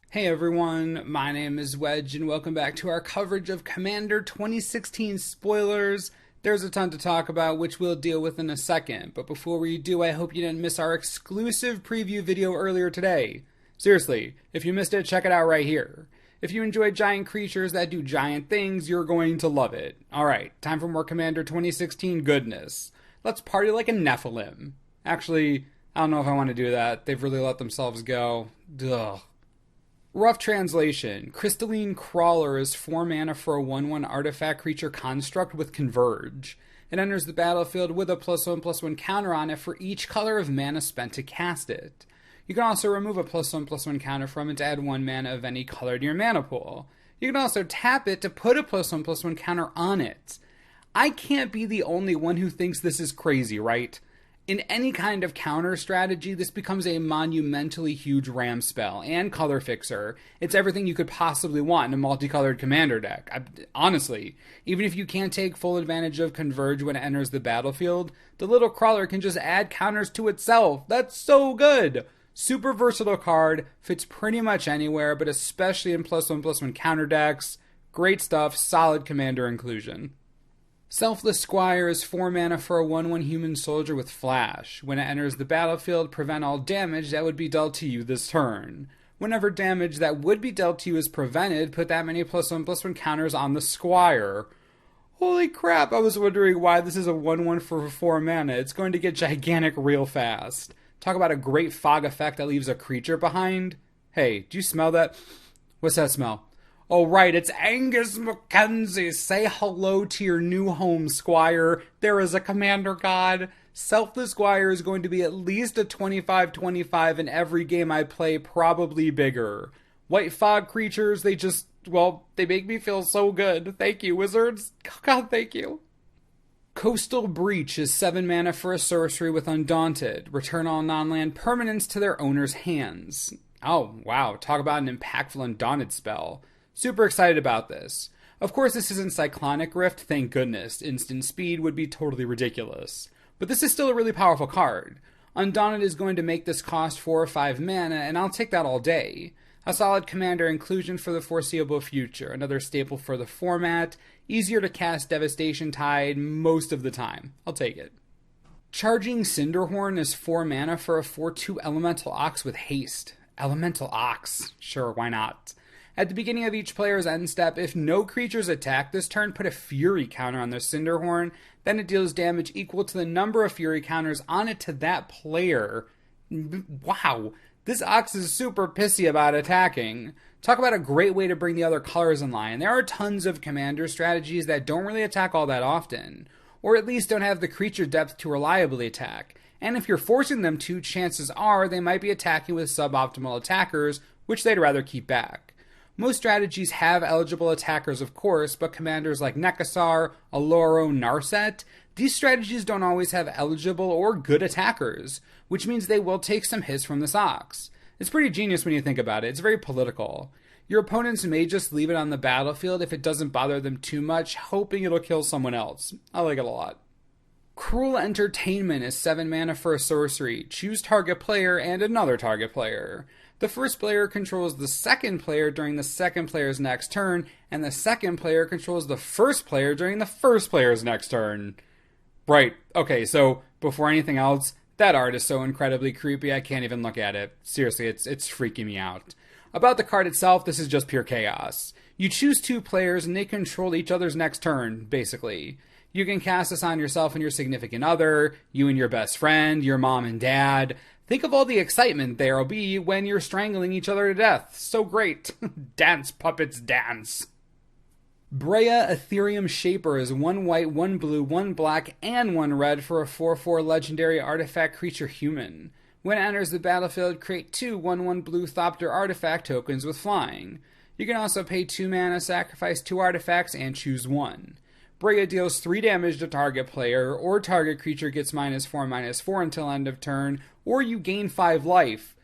Hey everyone, my name is Wedge and welcome back to our coverage of Commander 2016 spoilers. There's a ton to talk about, which we'll deal with in a second, but before we do, I hope you didn't miss our exclusive preview video earlier today. Seriously, if you missed it, check it out right here. If you enjoy giant creatures that do giant things, you're going to love it. Alright, time for more Commander 2016 goodness. Let's party like a Nephilim. Actually, I don't know if I want to do that. They've really let themselves go. Ugh. Rough translation. Crystalline Crawler is 4 mana for a 1/1 artifact creature construct with Converge. It enters the battlefield with a +1/+1 counter on it for each color of mana spent to cast it. You can also remove a +1/+1 counter from it to add 1 mana of any color to your mana pool. You can also tap it to put a +1/+1 counter on it. I can't be the only one who thinks this is crazy, right? In any kind of counter strategy, this becomes a monumentally huge ram spell and color fixer. It's everything you could possibly want in a multicolored commander deck. Honestly, even if you can't take full advantage of Converge when it enters the battlefield, the little crawler can just add counters to itself. That's so good! Super versatile card, fits pretty much anywhere, but especially in +1/+1 counter decks. Great stuff, solid commander inclusion. Selfless Squire is 4 mana for a 1/1 human soldier with flash. When it enters the battlefield, prevent all damage that would be dealt to you this turn. Whenever damage that would be dealt to you is prevented, put that many +1/+1 counters on the Squire. Holy crap, I was wondering why this is a 1/1 for 4 mana. It's going to get gigantic real fast. Talk about a great fog effect that leaves a creature behind. Hey, do you smell that? What's that smell? Oh, right, it's Angus Mackenzie. Say hello to your new home, Squire. There is a commander god. Selfless Squire is going to be at least a 25/25 in every game I play, probably bigger. White fog creatures, they make me feel so good. Thank you, wizards. God, thank you. Coastal Breach is 7 mana for a sorcery with Undaunted. Return all non-land permanents to their owner's hands. Oh, wow, talk about an impactful Undaunted spell. Super excited about this. Of course, this isn't Cyclonic Rift, thank goodness. Instant speed would be totally ridiculous. But this is still a really powerful card. Undaunted is going to make this cost 4 or 5 mana, and I'll take that all day. A solid commander inclusion for the foreseeable future. Another staple for the format. Easier to cast Devastation Tide most of the time. I'll take it. Charging Cinderhorn is 4 mana for a 4/2 Elemental Ox with haste. Elemental Ox. Sure, why not? At the beginning of each player's end step, if no creatures attack this turn, put a Fury counter on their Cinderhorn. Then it deals damage equal to the number of Fury counters on it to that player. Wow, this Ox is super pissy about attacking. Talk about a great way to bring the other colors in line. There are tons of commander strategies that don't really attack all that often, or at least don't have the creature depth to reliably attack. And if you're forcing them to, chances are they might be attacking with suboptimal attackers, which they'd rather keep back. Most strategies have eligible attackers, of course, but commanders like Nekasar, Aloro, Narset, these strategies don't always have eligible or good attackers, which means they will take some hits from this Ox. It's pretty genius when you think about it. It's very political. Your opponents may just leave it on the battlefield if it doesn't bother them too much, hoping it'll kill someone else. I like it a lot. Cruel Entertainment is 7 mana for a sorcery. Choose target player and another target player. The first player controls the second player during the second player's next turn, and the second player controls the first player during the first player's next turn. Right, okay, so before anything else, that art is so incredibly creepy I can't even look at it. Seriously, it's freaking me out. About the card itself, this is just pure chaos. You choose 2 players and they control each other's next turn, basically. You can cast this on yourself and your significant other, you and your best friend, your mom and dad. Think of all the excitement there'll be when you're strangling each other to death. So great. Dance, puppets, dance. Breya Etherium Shaper is 1 white, 1 blue, 1 black, and 1 red for a 4/4 legendary artifact creature human. When it enters the battlefield, create 2 1/1 blue Thopter artifact tokens with flying. You can also pay 2 mana, sacrifice 2 artifacts, and choose 1. Breya deals 3 damage to target player, or target creature gets -4/-4 until end of turn, or you gain 5 life.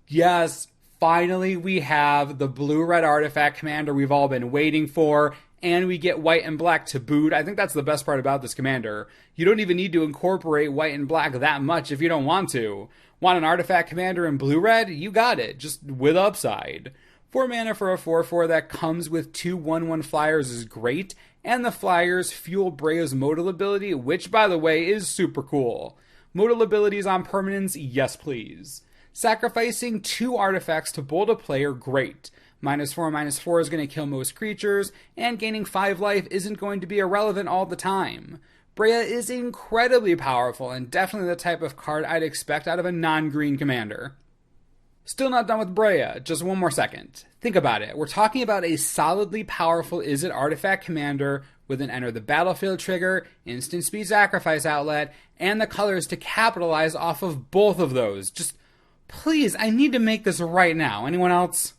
Yes, finally we have the blue-red artifact commander we've all been waiting for, and we get white and black to boot. I think that's the best part about this commander. You don't even need to incorporate white and black that much if you don't want to. Want an artifact commander in blue-red? You got it, just with upside. 4 mana for a 4/4 that comes with 2 1/1 flyers is great, and the flyers fuel Breya's modal ability, which, by the way, is super cool. Modal abilities on permanents, yes please. Sacrificing 2 artifacts to bolt a player, great. -4/-4 is going to kill most creatures, and gaining 5 life isn't going to be irrelevant all the time. Breya is incredibly powerful, and definitely the type of card I'd expect out of a non-green commander. Still not done with Breya, just one more second. Think about it, we're talking about a solidly powerful Izzet artifact commander with an enter the battlefield trigger, instant speed sacrifice outlet, and the colors to capitalize off of both of those. Just, please, I need to make this right now. Anyone else?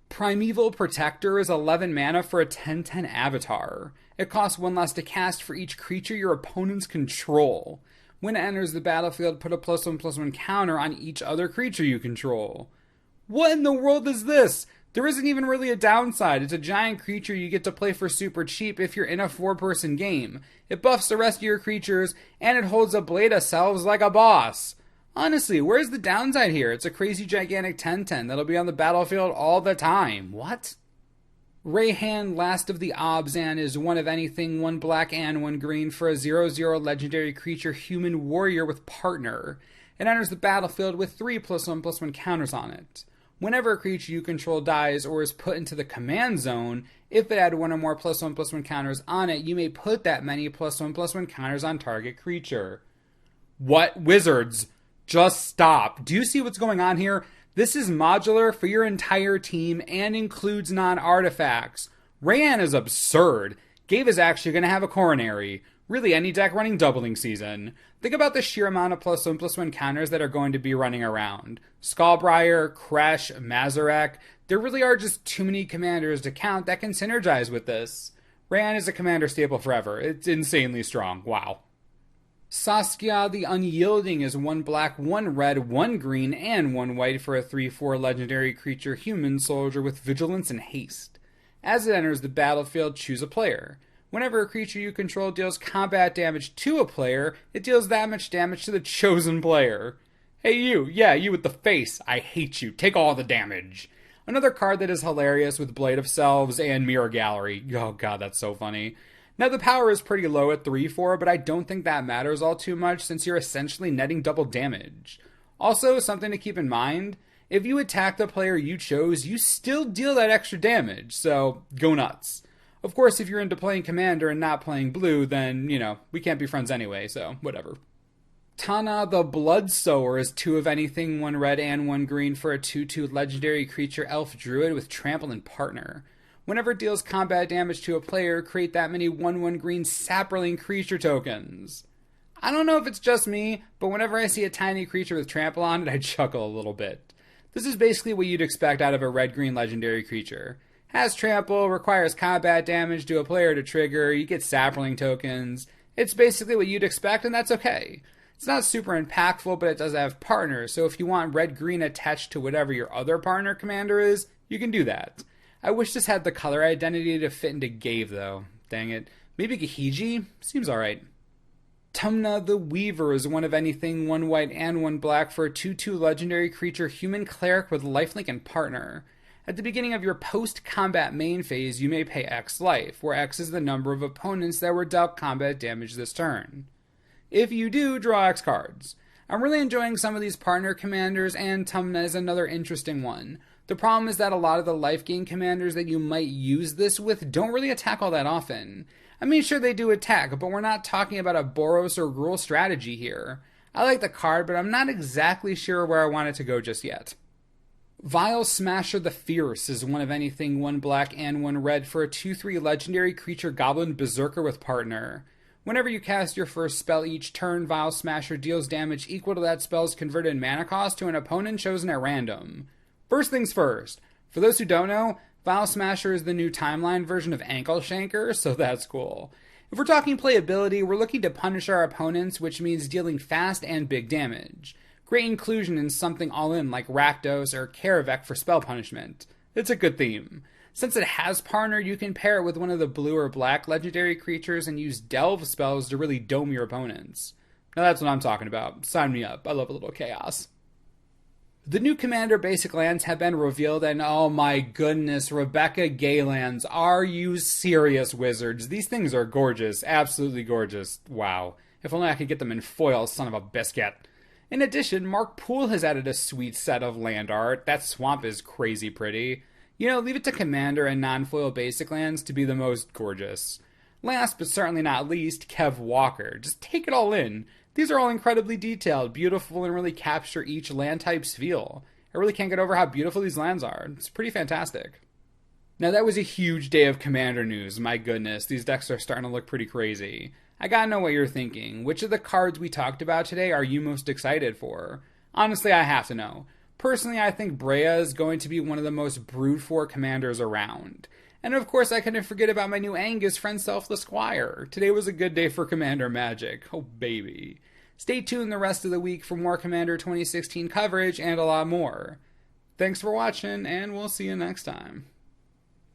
Primeval Protector is 11 mana for a 10/10 avatar. It costs 1 less to cast for each creature your opponents control. When it enters the battlefield, put a +1/+1 counter on each other creature you control. What in the world is this? There isn't even really a downside. It's a giant creature you get to play for super cheap if you're in a 4-person game. It buffs the rest of your creatures, and it holds a Blade of Selves like a boss. Honestly, where's the downside here? It's a crazy gigantic 10/10 that'll be on the battlefield all the time. What? Rayhan, Last of the Obzan is 1 of anything, 1 black and 1 green for a 0/0 legendary creature human warrior with partner. It enters the battlefield with 3 +1/+1 counters on it. Whenever a creature you control dies or is put into the command zone, if it had 1 or more +1/+1 counters on it, you may put that many +1/+1 counters on target creature. What? Wizards? Just stop. Do you see what's going on here? This is modular for your entire team and includes non-artifacts. Rayhan is absurd. Gabe is actually going to have a coronary. Really, any deck running Doubling Season. Think about the sheer amount of +1/+1 counters that are going to be running around. Skullbriar, Kresh, Mazarek. There really are just too many commanders to count that can synergize with this. Rayhan is a commander staple forever. It's insanely strong. Wow. Saskia the Unyielding is 1 black, 1 red, 1 green, and 1 white for a 3/4 legendary creature human soldier with vigilance and haste. As it enters the battlefield, choose a player. Whenever a creature you control deals combat damage to a player, it deals that much damage to the chosen player. Hey you, yeah, you with the face, I hate you, take all the damage. Another card that is hilarious with Blade of Selves and Mirror Gallery. Oh god, that's so funny. Now the power is pretty low at 3/4, but I don't think that matters all too much since you're essentially netting double damage. Also, something to keep in mind, if you attack the player you chose, you still deal that extra damage, so go nuts. Of course, if you're into playing Commander and not playing blue, then, we can't be friends anyway, so whatever. Tymna the Bloodsower is 2 of anything, 1 red and 1 green for a 2/2 legendary creature elf druid with trample and partner. Whenever it deals combat damage to a player, create that many 1/1 green sapperling creature tokens. I don't know if it's just me, but whenever I see a tiny creature with trample on it, I chuckle a little bit. This is basically what you'd expect out of a red-green legendary creature. Has trample, requires combat damage to a player to trigger, you get sapperling tokens. It's basically what you'd expect, and that's okay. It's not super impactful, but it does have partners, so if you want red-green attached to whatever your other partner commander is, you can do that. I wish this had the color identity to fit into Gave, though. Dang it. Maybe Gahiji? Seems alright. Tymna the Weaver is 1 of anything, 1 white and 1 black for a 2/2 legendary creature human cleric with lifelink and partner. At the beginning of your post-combat main phase, you may pay X life, where X is the number of opponents that were dealt combat damage this turn. If you do, draw X cards. I'm really enjoying some of these partner commanders, and Tymna is another interesting one. The problem is that a lot of the life gain commanders that you might use this with don't really attack all that often. I mean, sure they do attack, but we're not talking about a Boros or Gruul strategy here. I like the card, but I'm not exactly sure where I want it to go just yet. Vile Smasher the Fierce is 1 of anything, 1 black and 1 red for a 2/3 legendary creature goblin berserker with partner. Whenever you cast your first spell each turn, Vile Smasher deals damage equal to that spell's converted mana cost to an opponent chosen at random. First things first, for those who don't know, Vile Smasher is the new timeline version of Ankle Shanker, so that's cool. If we're talking playability, we're looking to punish our opponents, which means dealing fast and big damage. Great inclusion in something all-in like Rakdos or Karavek for spell punishment. It's a good theme. Since it has partner, you can pair it with one of the blue or black legendary creatures and use delve spells to really dome your opponents. Now that's what I'm talking about. Sign me up. I love a little chaos. The new Commander basic lands have been revealed, and oh my goodness, Rebecca Gaylands, are you serious, Wizards? These things are gorgeous, absolutely gorgeous. Wow. If only I could get them in foil, son of a biscuit. In addition, Mark Poole has added a sweet set of land art. That swamp is crazy pretty. You know, leave it to Commander and non-foil basic lands to be the most gorgeous. Last, but certainly not least, Kev Walker. Just take it all in. These are all incredibly detailed, beautiful, and really capture each land type's feel. I really can't get over how beautiful these lands are. It's pretty fantastic. Now that was a huge day of Commander news. My goodness, these decks are starting to look pretty crazy. I gotta know what you're thinking. Which of the cards we talked about today are you most excited for? Honestly, I have to know. Personally, I think Breya is going to be one of the most brute for commanders around. And of course, I couldn't forget about my new Angus friend, Selfless Squire. Today was a good day for Commander Magic. Oh, baby. Stay tuned the rest of the week for more Commander 2016 coverage and a lot more. Thanks for watching, and we'll see you next time.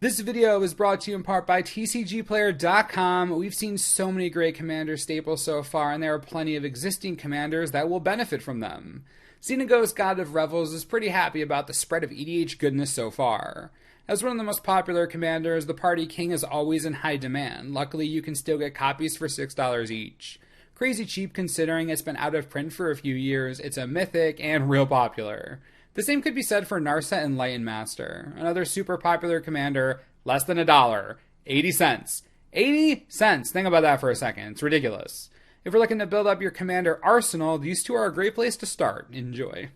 This video is brought to you in part by TCGplayer.com. We've seen so many great Commander staples so far, and there are plenty of existing Commanders that will benefit from them. Xenagos, God of Revels, is pretty happy about the spread of EDH goodness so far. As one of the most popular Commanders, the Party King is always in high demand. Luckily, you can still get copies for $6 each. Crazy cheap considering it's been out of print for a few years, it's a mythic and real popular. The same could be said for Narset Enlightened Master, another super popular commander, less than $1, 80 cents. 80 cents! Think about that for a second, it's ridiculous. If you're looking to build up your commander arsenal, these two are a great place to start. Enjoy.